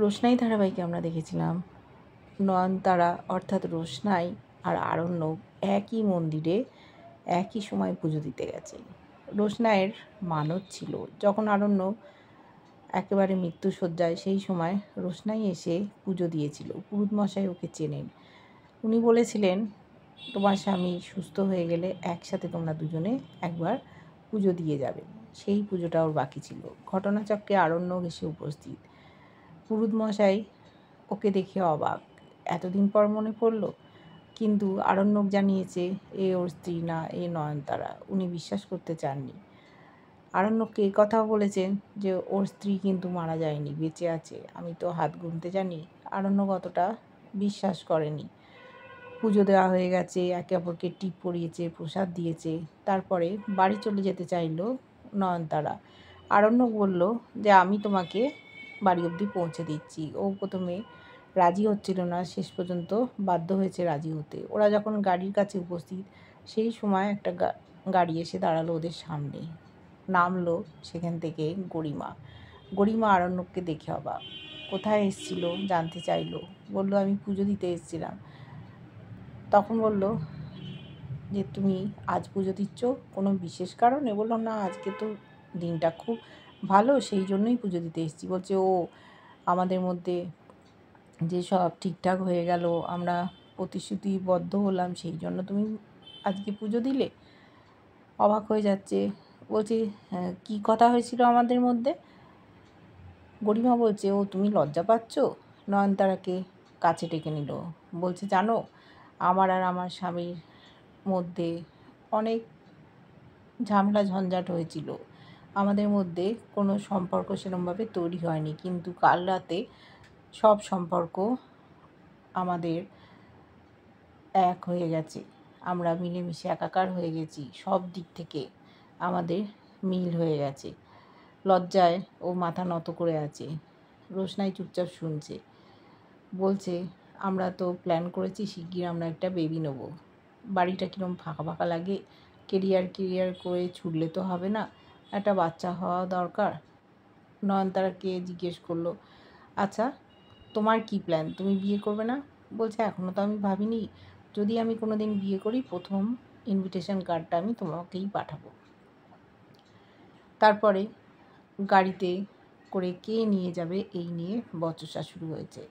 রোশনাই ধারাবাহিকে আমরা দেখেছিলাম নয়নতারা অর্থাৎ রোশনাই আর আরণ্যক একই মন্দিরে একই সময় পুজো দিতে গেছে। রোশনাইয়ের মানত ছিল, যখন আরণ্যক একেবারে মৃত্যুশয্যায় সেই সময় রোশনাই এসে পুজো দিয়েছিল। পুরুতমশাই ওকে চেনেন। উনি বলেছিলেন, তোমার স্বামী সুস্থ হয়ে গেলে একসাথে তোমরা দুজনে একবার পুজো দিয়ে যাবে। সেই পুজোটা ওর বাকি ছিল। ঘটনাচক্রে আরণ্যক এসে উপস্থিত। পুরুতমশাই ওকে দেখে অবাক, এতদিন পর মনে পড়ল। কিন্তু আরণ্যক জানিয়েছে এ ওর স্ত্রী না, এ নয়নতারা। উনি বিশ্বাস করতে চাননি। আরণ্যককে এ কথাও বলেছেন যে ওর স্ত্রী কিন্তু মারা যায়নি, বেঁচে আছে, আমি তো হাত গুনতে জানি। আরণ্যক অতটা বিশ্বাস করেনি। পুজো দেওয়া হয়ে গেছে, একে অপরকে টিপ পরিয়েছে, প্রসাদ দিয়েছে। তারপরে বাড়ি চলে যেতে চাইল নয়নতারা। আরণ্যক বলল যে আমি তোমাকে বাড়ি অবধি পৌঁছে দিচ্ছি। ও প্রথমে রাজি হচ্ছিল না, শেষ পর্যন্ত বাধ্য হয়েছে রাজি হতে। ওরা যখন গাড়ির কাছে উপস্থিত, সেই সময় একটা গাড়ি এসে দাঁড়ালো ওদের সামনে। নামলো সেখান থেকে গরিমা। গরিমা আরণ্যককে দেখে অবাক। কোথায় এসেছিল জানতে চাইলো। বলল আমি পুজো দিতে এসেছিলাম। তখন বলল যে তুমি আজ পুজো দিচ্ছ কোনো বিশেষ কারণে? বলল না, আজকে তো দিনটা খুব ভালো, সেই জন্যই পুজো দিতে এসেছি। বলছে ও আমাদের মধ্যে যে সব ঠিকঠাক হয়ে গেল, আমরা প্রতিশ্রুতিবদ্ধ হলাম, সেই জন্য তুমি আজকে পুজো দিলে? অবাক হয়ে যাচ্ছে। বলছে হ্যাঁ, কী কথা হয়েছিল আমাদের মধ্যে? গরিমা বলছে ও তুমি লজ্জা পাচ্ছ? নয়নতারাকে কাছে ডেকে নিল। বলছে জানো, আমার আর আমার স্বামীর মধ্যে অনেক ঝামেলা ঝঞ্ঝাট হয়েছিল। আমাদের মধ্যে কোনো সম্পর্ক সেরকমভাবে তৈরি হয়নি, কিন্তু কাল রাতে সব সম্পর্ক আমাদের এক হয়ে গেছে। আমরা মিলেমিশে একাকার হয়ে গেছি। সব দিক থেকে আমাদের মিল হয়ে গেছে। লজ্জায় ও মাথা নত করে আছে। রোশনাই চুপচাপ শুনছে। বলছে আমরা তো প্ল্যান করেছি শিগগির আমরা একটা বেবি নেব। বাড়িটা কীরকম ফাঁকা ফাঁকা লাগে, কেরিয়ার করে ছুটলে তো হবে না, একটা বাচ্চা হওয়া দরকার। নয়নতারাকে জিজ্ঞেস করলো, আচ্ছা তোমার কি প্ল্যান, তুমি বিয়ে করবে না? বলছে এখনও তো আমি ভাবিনি, যদি আমি কোনো দিন বিয়ে করি প্রথম ইনভিটেশন কার্ডটা আমি তোমাকেই পাঠাবো। তারপরে গাড়িতে করে কে নিয়ে যাবে এই নিয়ে বচসা শুরু হয়েছে।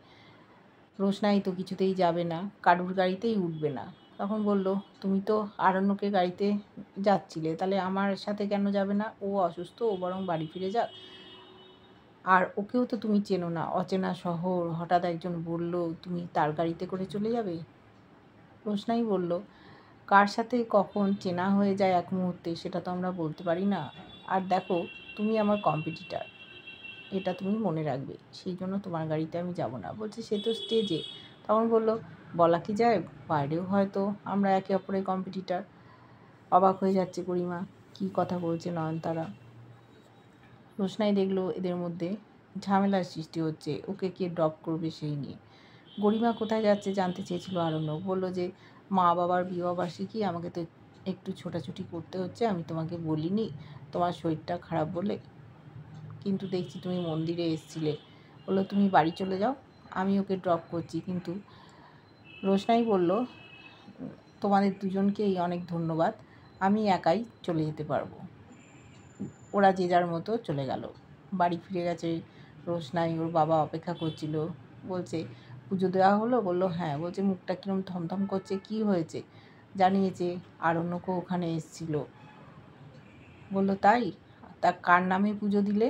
রোশনাই তো কিছুতেই যাবে না, কারুর গাড়িতেই উঠবে না। তখন বলল তুমি তো আরণ্যকের গাড়িতে যাচ্ছিলে, তাহলে আমার সাথে কেন যাবে না? ও অসুস্থ, ও বরং বাড়ি ফিরে যাক। আর ওকেও তো তুমি চেনো না, অচেনা শহর, হঠাৎ একজন বলল তুমি তার গাড়িতে করে চলে যাবে। রোশনাই বলল কার সাথে কখন চেনা হয়ে যায় এক মুহূর্তে সেটা তো আমরা বলতে পারি না। আর দেখো তুমি আমার কম্পিটিটার, এটা তুমি মনে রাখবে, সেই জন্য তোমার গাড়িতে আমি যাব না। বলছে সে তো স্টেজে। তখন বলল বলা কি যায়, বাইরেও হয়তো আমরা একে অপরের কম্পিটিটার। অবাক হয়ে যাচ্ছে গরিমা, কী কথা বলছে নয়নতারা। রোশনাই দেখলো এদের মধ্যে ঝামেলার সৃষ্টি হচ্ছে, ওকে কে ড্রপ করবে সেই নিয়ে। গরিমা কোথায় যাচ্ছে জানতে চেয়েছিল আরণ্যক। বলল যে মা বাবার বিবাহবার্ষিকী, আমাকে তো একটু ছোটাছুটি করতে হচ্ছে, আমি তোমাকে বলিনি তোমার শরীরটা খারাপ বলে, কিন্তু দেখছি তুমি মন্দিরে এসেছিলে। বললো তুমি বাড়ি চলে যাও, আমি ওকে ড্রপ করছি। কিন্তু রোশনাই বলল তোমাদের দুজনকেই অনেক ধন্যবাদ, আমি একাই চলে যেতে পারবো। ওরা যে যার মতো চলে গেল। বাড়ি ফিরে গেছে রোশনাই, ওর বাবা অপেক্ষা করছিল। বলছে পুজো দেওয়া হলো? বলল হ্যাঁ। বলছে মুখটা কিরম থমথম করছে, কি হয়েছে? জানিয়েছে আরণ্যকও ওখানে এসেছিল। বলল তাই? তা কার নামে পুজো দিলে?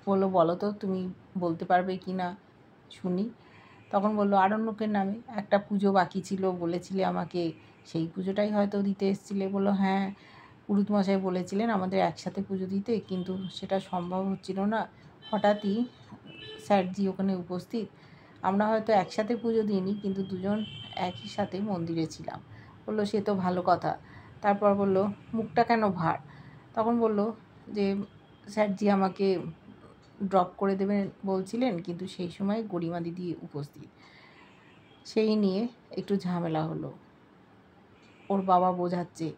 বললো বলো তো, তুমি বলতে পারবে কি না শুনি। তখন বলল আরণ্যকের নামে, একটা পুজো বাকি ছিল বলেছিলে আমাকে, সেই পুজোটাই হয়তো দিতে এসেছিলে। বলল হ্যাঁ, পুরোহিতমশাই বলেছিলেন আমাদের একসাথে পুজো দিতে, কিন্তু সেটা সম্ভব হচ্ছিল না। হঠাৎই স্যারজি ওখানে উপস্থিত, আমরা হয়তো একসাথে পুজো দিইনি, কিন্তু দুজন একই সাথে মন্দিরে ছিলাম। বলল সে তো ভালো কথা। তারপর বলল মুখটা কেন ভার? তখন বলল যে স্যারজি আমাকে ড্রপ করে দেবেন বলছিলেন, কিন্তু সেই সময় গরিমা দিদি উপস্থিত, সেই নিয়ে একটু ঝামেলা হলো। ওর বাবা বোঝাচ্ছে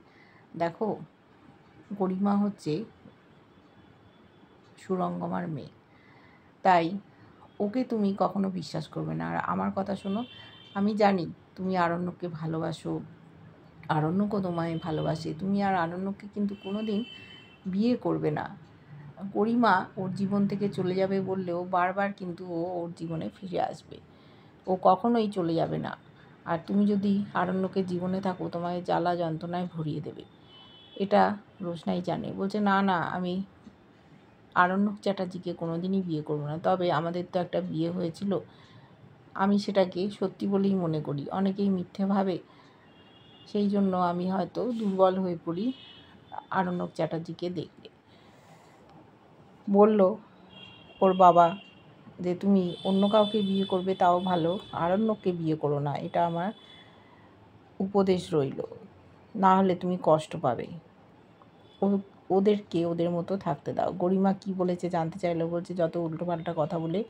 দেখো গরিমা হচ্ছে সুরঙ্গমার মেয়ে, তাই ওকে তুমি কখনো বিশ্বাস করবে না। আর আমার কথা শোনো, আমি জানি তুমি আরণ্যককে ভালোবাসো, আরণ্যকও তোমায় ভালোবাসে। তুমি আর আরণ্যককে কিন্তু কোনো দিন বিয়ে করবে না। গরিমা ওর জীবন থেকে চলে যাবে বললেও বারবার কিন্তু ও ওর জীবনে ফিরে আসবে। ও কখনোই চলে যাবে না। আর তুমি যদি আরণ্যকের জীবনে থাকো, তোমায় জ্বালা যন্ত্রণায় ভরিয়ে দেবে। এটা রোশনাই জানে। বলছে, না না, আমি আরণ্যক চ্যাটার্জিকে কোনো দিনই বিয়ে করবো না। তবে আমাদের তো একটা বিয়ে হয়েছিল, আমি সেটাকে সত্যি বলেই মনে করি। অনেকেই মিথ্যে ভাবে, সেই জন্য আমি হয়তো দুর্বল হয়ে পড়ি আরণ্যক চ্যাটার্জিকে দেখলে। বলল ওর বাবা যে তুমি অন্য কাউকে বিয়ে করবে তাও ভালো, আরণ্যককে বিয়ে করো না, এটা আমার উপদেশ রইল, না হলে তুমি কষ্ট পাবে। ওদেরকে ওদের মতো থাকতে দাও। গরিমা কি বলেছে জানতে চাইলো। বলছে, যত উল্টোপাল্টা কথা বলে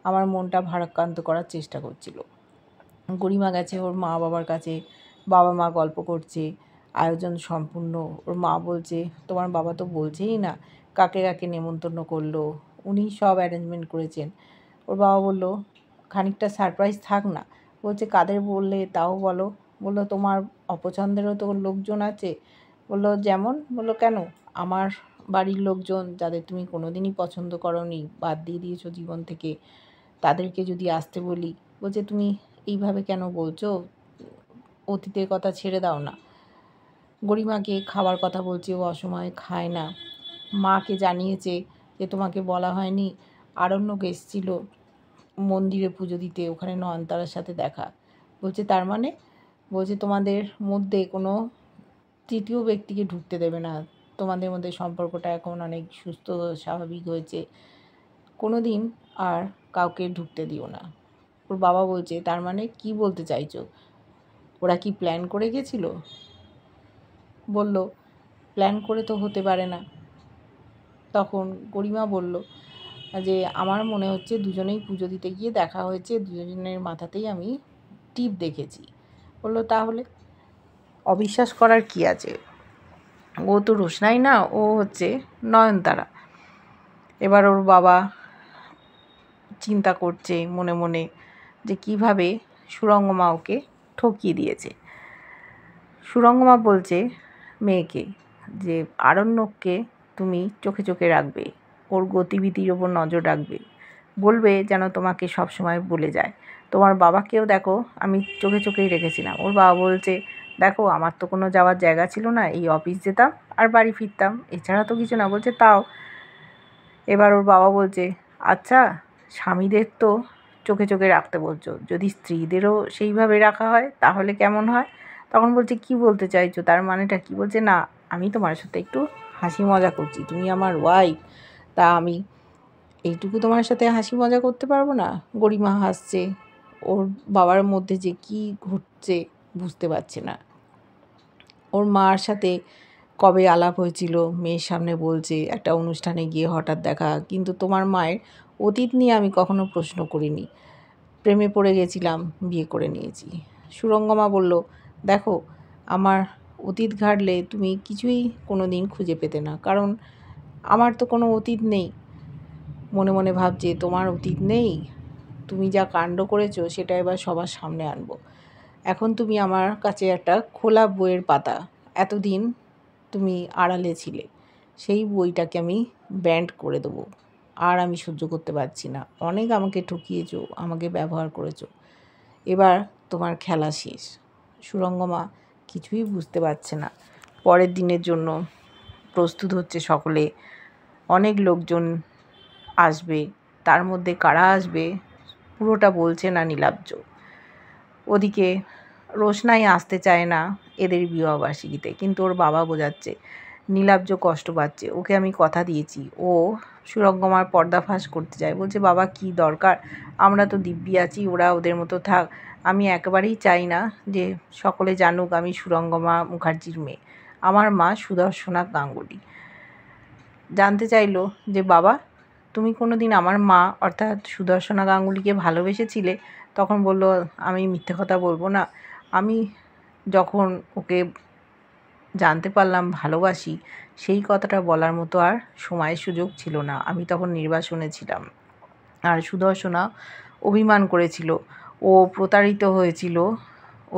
আমার মনটা ভারাক্রান্ত করার চেষ্টা করছিল। গরিমা গেছে ওর মা বাবার কাছে, বাবা মা গল্প করছে, আয়োজন সম্পূর্ণ। ওর মা বলছে, তোমার বাবা তো বলছেই না কাকে কাকে নেমন্তন্ন করলো, উনি সব অ্যারেঞ্জমেন্ট করেছেন। ওর বাবা বলল, খানিকটা সারপ্রাইজ থাক না। বলছে, কাদের বললে তাও বলো। বললো, তোমার অপছন্দেরও তো লোকজন আছে। বললো, যেমন? বললো, কেন? আমার বাড়ির লোকজন যাদের তুমি কোনো দিনই পছন্দ করোনি, বাদ দিয়ে দিয়েছো জীবন থেকে, তাদেরকে যদি আসতে বলি। বলছে, তুমি এইভাবে কেন বলছো? অতীতের কথা ছেড়ে দাও না। গরিমাকে খাবার কথা বলছে, ও অসময়ে খায় না। মাকে জানিয়েছে যে তোমাকে বলা হয়নি, আরণ্যক এসেছিল মন্দিরে পুজো দিতে, ওখানে নয়নতারার সাথে দেখা। বলছে, তার মানে? বলছে, তোমাদের মধ্যে কোনো তৃতীয় ব্যক্তিকে ঢুকতে দেবে না। তোমাদের মধ্যে সম্পর্কটা এখন অনেক সুস্থ স্বাভাবিক হয়েছে, কোনো দিন আর কাউকে ঢুকতে দিও না। ওর বাবা বলছে, তার মানে কি বলতে চাইছো? ওরা কি প্ল্যান করে গেছিল? বলল, প্ল্যান করে তো হতে পারে না। তখন গরিমা বলল যে, আমার মনে হচ্ছে দুজনেই পুজো দিতে গিয়ে দেখা হয়েছে, দুজনের মাথাতেই আমি টিপ দেখেছি। বলল, তাহলে অবিশ্বাস করার কি আছে? ও তো রোশনাই না, ও হচ্ছে নয়নতারা। এবার ওর বাবা চিন্তা করছে মনে মনে যে কীভাবে সুরঙ্গমা ওকে ঠকিয়ে দিয়েছে। সুরঙ্গমা বলছে মেয়েকে যে, আরণ্যককে তুমি চোখে চোখে রাখবে, ওর গতিবিধির ওপর নজর রাখবে, বলবে যেন তোমাকে সব সময় বলে যায়। তোমার বাবাকেও দেখো, আমি চোখে চোখেই রেখেছিলাম। ওর বাবা বলছে, দেখো আমার তো কোনো যাওয়ার জায়গা ছিল না, এই অফিস যেতাম আর বাড়ি ফিরতাম, এছাড়া তো কিছু না। বলছে, তাও। এবার ওর বাবা বলছে, আচ্ছা, স্বামীদের তো চোখে চোখে রাখতে বলছো, যদি স্ত্রীদেরও সেইভাবে রাখা হয় তাহলে কেমন হয়? তখন বলছে, কি বলতে চাইছো, তার মানেটা কি? বলছে, না, আমি তোমার সাথে একটু হাসি মজা করছি, তুমি আমার ওয়াইফ, তা আমি এইটুকু তোমার সাথে হাসি মজা করতে পারবো না? গরিমা হাসছে, ওর বাবার মধ্যে যে কি ঘটছে বুঝতে পারছে না। ওর মার সাথে কবে আলাপ হয়েছিল মেয়ের সামনে বলছে, একটা অনুষ্ঠানে গিয়ে হঠাৎ দেখা, কিন্তু তোমার মায়ের অতীত নিয়ে আমি কখনো প্রশ্ন করিনি, প্রেমে পড়ে গেছিলাম, বিয়ে করে নিয়েছি। সুরঙ্গমা বলল, দেখো, আমার অতীত ঘাটলে তুমি কিছুই কোনো দিন খুঁজে পেতে না, কারণ আমার তো কোনো অতীত নেই। মনে মনে ভাবছে, তোমার অতীত নেই, তুমি যা কাণ্ড করেছো সেটা এবার সবার সামনে আনবো। এখন তুমি আমার কাছে একটা খোলা বইয়ের পাতা, এতদিন তুমি আড়ালে ছিলে, সেই বইটাকে আমি ব্যান্ড করে দেবো। আর আমি সহ্য করতে পারছি না, অনেক আমাকে ঠকিয়েছো, আমাকে ব্যবহার করেছো, এবার তোমার খেলা শেষ। সুরঙ্গমা কিছুই বুঝতে পারছে না। পরের দিনের জন্য প্রস্তুত হচ্ছে সকলে, অনেক লোকজন আসবে, তার মধ্যে কারা আসবে পুরোটা বলছে না নীলাব্জ। ওদিকে রোশনাই আসতে চায় না এদের বিবাহবার্ষিকীতে, কিন্তু ওর বাবা বোঝাচ্ছে নীলাব্জ কষ্ট পাচ্ছে, ওকে আমি কথা দিয়েছি। ও সুরঙ্গমার পর্দাফাঁস করতে চায়, বলছে, বাবা কি দরকার, আমরা তো দিব্যি আছি, ওরা ওদের মতো থাক। আমি একেবারেই চাই না যে সকলে জানুক আমি সুরঙ্গমা মুখার্জির মেয়ে। আমার মা সুদর্শনা গাঙ্গুলি। জানতে চাইলো যে, বাবা তুমি কোনো দিন আমার মা অর্থাৎ সুদর্শনা গাঙ্গুলিকে ভালোবেসেছিলে? তখন বলল, আমি মিথ্যে কথা বলবো না, আমি যখন ওকে জানতে পারলাম ভালোবাসি, সেই কথাটা বলার মতো আর সময় সুযোগ ছিল না, আমি তখন নির্বাসনে ছিলাম। আর সুদর্শনা অভিমান করেছিল, ও প্রতারিত হয়েছিল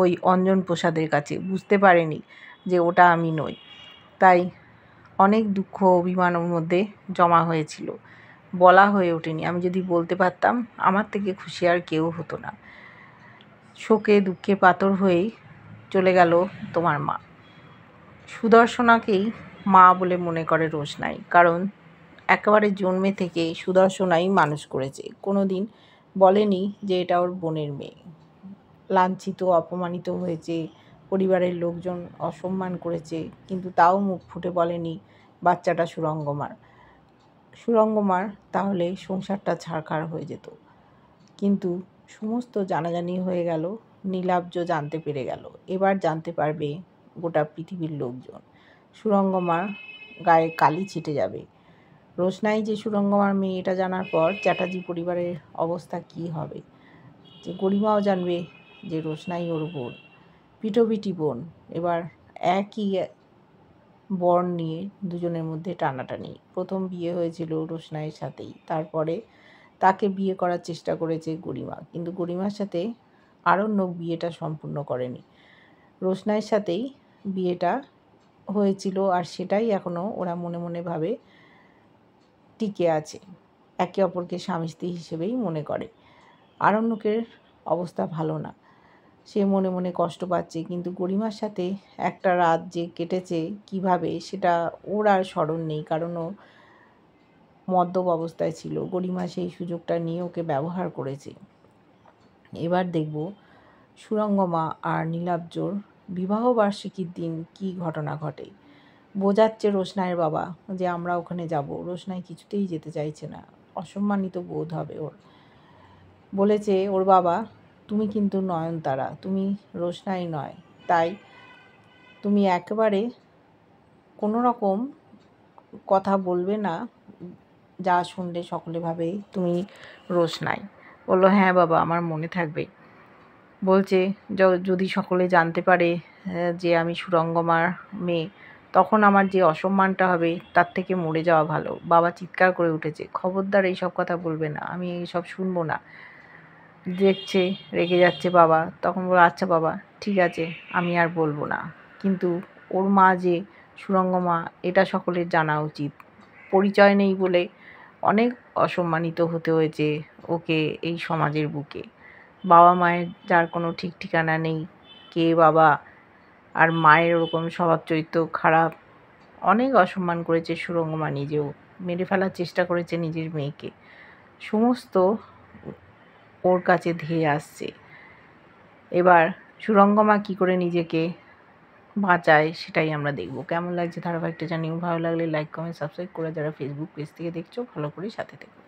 ওই অঞ্জন প্রসাদের কাছে, বুঝতে পারেনি যে ওটা আমি নই। তাই অনেক দুঃখ অভিমান ওর মধ্যে জমা হয়েছিল, বলা হয়ে ওঠেনি। আমি যদি বলতে পারতাম আমার থেকে খুশি আর কেউ হতো না। শোকে দুঃখে পাথর হয়েই চলে গেল তোমার মা। সুদর্শনাকেই মা বলে মনে করে রোশনাই, কারণ একেবারে জন্মে থেকে সুদর্শনাই মানুষ করেছে। কোনো দিন বলেনি যে এটা ওর বোনের মেয়ে। লাঞ্ছিত অপমানিত হয়েছে, পরিবারের লোকজন অসম্মান করেছে, কিন্তু তাও মুখ ফুটে বলেনি বাচ্চাটা সুরঙ্গমার। সুরঙ্গমার তাহলে সংসারটা ছারখার হয়ে যেত। কিন্তু সমস্ত জানাজানি হয়ে গেল, নীলাব্জ জানতে পেরে গেল। এবার জানতে পারবে গোটা পৃথিবীর লোকজন। সুরঙ্গমার গায়ে কালি ছিটে যাবে। রোশনাই যে সুরঙ্গমার মেয়ে এটা জানার পর চ্যাটার্জি পরিবারের অবস্থা কী হবে, যে গরিমাও জানবে যে রোশনাই ওর বোন, পিটোপিটি বোন। এবার একই বর নিয়ে দুজনের মধ্যে টানাটানি। প্রথম বিয়ে হয়েছিল রোশনাইয়ের সাথেই, তারপরে তাকে বিয়ে করার চেষ্টা করেছে গরিমা, কিন্তু গরিমার সাথে আরণ্যক বিয়েটা সম্পূর্ণ করেনি। রোশনাইয়ের সাথেই বিয়েটা হয়েছিল, আর সেটাই এখনও ওরা মনে মনে ভাবে টিকে আছে, একে অপরকে স্বামী স্ত্রী হিসেবেই মনে করে। আরণ্যকের অবস্থা ভালো না, সে মনে মনে কষ্ট পাচ্ছে, কিন্তু গরিমার সাথে একটা রাত যে কেটেছে কিভাবে সেটা ওর আর স্মরণ নেই, কারণ ও মদ্যপ অবস্থায় ছিল। গরিমা সেই সুযোগটা নিয়ে ওকে ব্যবহার করেছে। এবার দেখব সুরঙ্গমা আর নীলাব্জর বিবাহবার্ষিকীর দিন কি ঘটনা ঘটে। বোঝাচ্ছে রোশনাইয়ের বাবা যে আমরা ওখানে যাব। রোশনাই কিছুতেই যেতে চাইছে না, অসম্মানিত বোধ হবে ওর। বলেছে ওর বাবা, তুমি কিন্তু নয়নতারা, তুমি রোশনাই নয়, তাই তুমি একেবারে কোনো রকম কথা বলবে না, যা শুনলে সকলে ভাবে তুমি রোশনাই। বললো হ্যাঁ বাবা, আমার মনে থাকবে। বলছে যদি সকলে জানতে পারে যে আমি সুরঙ্গমার মেয়ে, তখন আমার যে অসম্মানটা হবে তার থেকে মরে যাওয়া ভালো। বাবা চিৎকার করে উঠেছে, খবরদার এইসব কথা বলবে না, আমি এইসব শুনবো না। দেখছে রেগে যাচ্ছে বাবা, তখন বলো আচ্ছা বাবা ঠিক আছে, আমি আর বলবো না, কিন্তু ওর মা যে সুরঙ্গমা এটা সকলের জানা উচিত। পরিচয় নেই বলে অনেক অসম্মানিত হতে হয়েছে ওকে এই সমাজের বুকে। বাবা মায়ের যার কোনো ঠিক ঠিকানা নেই, কে বাবা, আর মায়ের ওরকম স্বভাব চরিত্র খারাপ, অনেক অসম্মান করেছে সুরঙ্গমা, নিজেও মেরে ফেলার চেষ্টা করেছে নিজের মেয়েকে। সমস্ত ওর কাছে ধেয়ে আসছে। এবার সুরঙ্গমা কী করে নিজেকে বাঁচায় সেটাই আমরা দেখব। কেমন লাগছে ধারাবাহিকটা জানিও। ভালো লাগলে লাইক কমেন্ট সাবস্ক্রাইব করে যারা ফেসবুক পেজ থেকে দেখছো ভালো করে সাথে থেকো।